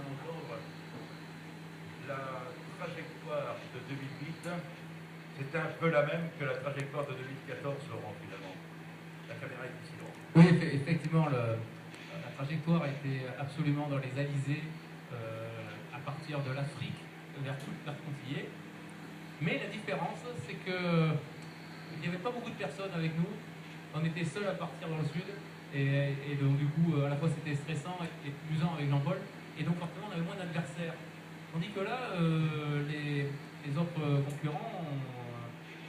bien entendre, la trajectoire de 2008, c'était un peu la même que la trajectoire de 2014, Laurent, finalement. La caméra est ici, Laurent. Oui, effectivement, la trajectoire était absolument dans les alizés, à partir de l'Afrique vers toute la frontière. Mais la différence, c'est que il n'y avait pas beaucoup de personnes avec nous. On était seuls à partir dans le sud. Et donc, du coup, à la fois c'était stressant et amusant avec Jean-Paul. Et donc, forcément, on avait moins d'adversaires. Tandis que là, les autres concurrents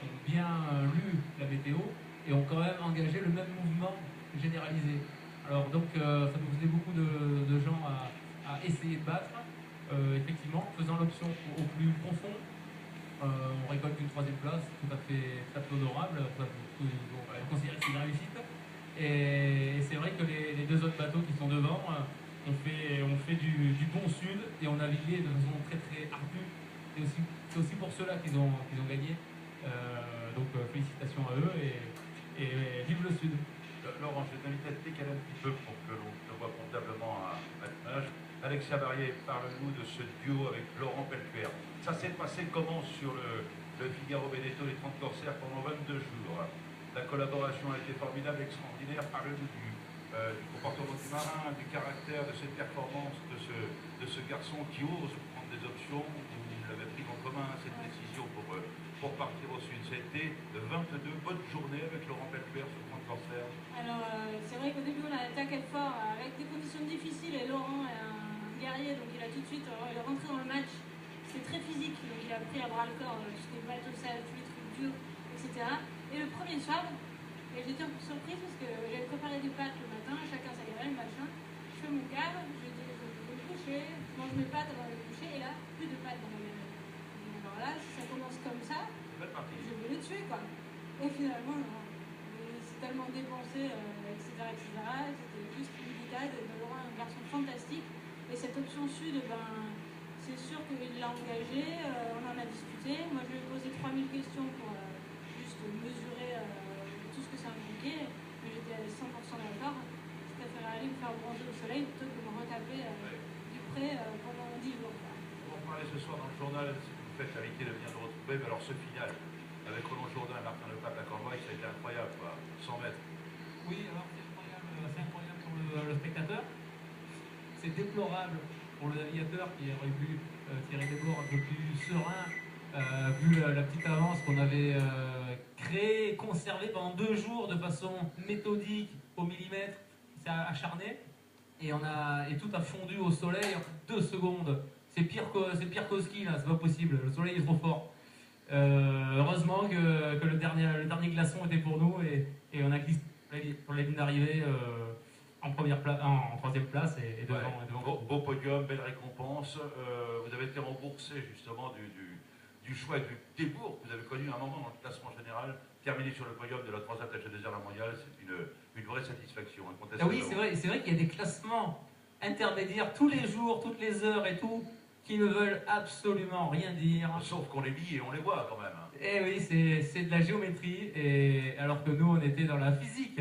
ont bien lu la météo et ont quand même engagé le même mouvement généralisé. Alors, donc, ça nous faisait beaucoup de gens à essayer de battre. Effectivement, faisant l'option au plus profond, on récolte une troisième place, tout à fait honorable, on considère que c'est une réussite. Et c'est vrai que les deux autres bateaux qui sont devant ont fait du bon sud et ont navigué de façon très très ardue. C'est aussi pour cela qu'ils ont gagné. Donc félicitations à eux et vive le sud. Laurent, je t'invite à te décaler un petit peu pour que l'on te voit convenablement à l'image. Alexia Barrier, parle-nous de ce duo avec Laurent Pellecuer. Ça s'est passé comment sur le Figaro Veneto, les 30 corsaires, pendant 22 jours? La collaboration a été formidable, extraordinaire. Parle-nous du comportement du marin, du caractère, de cette performance, de ce garçon qui ose prendre des options. Vous l'avez pris en commun, cette décision pour partir au sud. Ça a été 22 bonnes journées avec Laurent Pellecuer sur 30 corsaires. Alors, c'est vrai qu'au début, on a attaqué fort avec des conditions difficiles et Laurent est un guerrier, donc il a tout de suite, il est rentré dans le match. C'était très physique, donc il a pris à bras le corps tout ce qui est bateau sale, tous les trucs durs, etc. Et le premier soir, j'étais un peu surprise parce que j'avais préparé des pâtes le matin, chacun sa gamelle, machin. Je fais mon cave, je dis je vais me coucher, je mange mes pâtes avant de me coucher, et là, plus de pâtes dans ma gamelle. Alors là, si ça commence comme ça, je vais le tuer, quoi. Et finalement, il s'est tellement dépensé, etc. C'était juste une guitade. Laurent est un garçon fantastique. Et cette option sud, c'est sûr qu'il l'a engagé, on en a discuté. Moi, je lui ai posé 3000 questions pour juste mesurer tout ce que ça impliquait. Mais j'étais 100% d'accord. Je préférais aller me faire bronzer au soleil plutôt que de me retaper du près pendant 10 jours. On va en parler ce soir dans le journal, si vous faites l'invité de bien nous retrouver. Mais alors, ce final, avec Roland Jourdain et Martin Lepape à Cornouailles, ça a été incroyable, quoi. 100 mètres. Oui, alors c'est incroyable pour le spectateur. C'est déplorable pour le navigateur qui aurait pu tirer des bords un peu plus serein, vu la petite avance qu'on avait créée, conservée pendant 2 jours de façon méthodique, au millimètre, c'est acharné, et tout a fondu au soleil en 2 secondes. C'est pire qu'au ski, là, c'est pas possible, le soleil est trop fort. Heureusement que le dernier glaçon était pour nous, et on a glissé pour la ligne d'arrivée en troisième place et devant. Ouais. Beau podium, belle récompense. Vous avez été remboursé justement du choix et du débours que vous avez connu à un moment dans le classement général. Terminé sur le podium de la Transat HDR La Mondiale, c'est une vraie satisfaction. Ah oui, c'est vrai qu'il y a des classements intermédiaires tous les jours, toutes les heures et tout, qui ne veulent absolument rien dire. Sauf qu'on les lit et on les voit quand même. Eh oui, c'est de la géométrie, et alors que nous, on était dans la physique.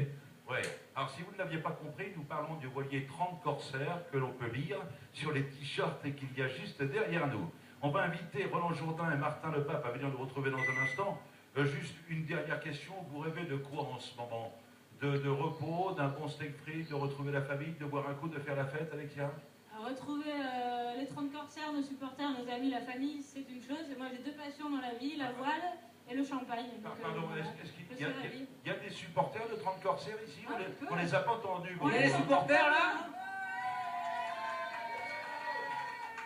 Ouais. Alors si vous ne l'aviez pas compris, nous parlons du voilier 30 corsaires que l'on peut lire sur les t-shirts et qu'il y a juste derrière nous. On va inviter Roland Jourdain et Martin Lepape à venir nous retrouver dans un instant. Juste une dernière question, vous rêvez de quoi en ce moment? De repos, d'un bon steak frit, de retrouver la famille, de boire un coup, de faire la fête, Alexia? Retrouver les 30 corsaires, nos supporters, nos amis, la famille, c'est une chose. Et moi, j'ai 2 passions dans la vie, la voile et le champagne. Pardon, est-ce qu'il y a des supporters de 30 corsaires ici? On les a pas entendus. Il y a des supporters là?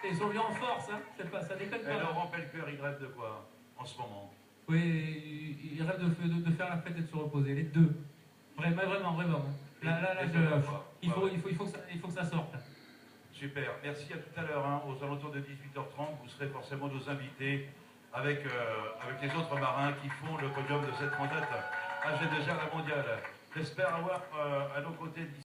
Ils sont venus en force, hein. Ça déconne pas. Laurent Pellecuer, il rêve de quoi en ce moment? Oui, il rêve de faire la fête et de se reposer, les deux. Vraiment. Là, il faut que ça sorte. Super, merci, à tout à l'heure, hein, aux alentours de 18h30, vous serez forcément nos invités avec les autres marins qui font le podium de cette transat HDR La Mondiale. J'espère avoir à nos côtés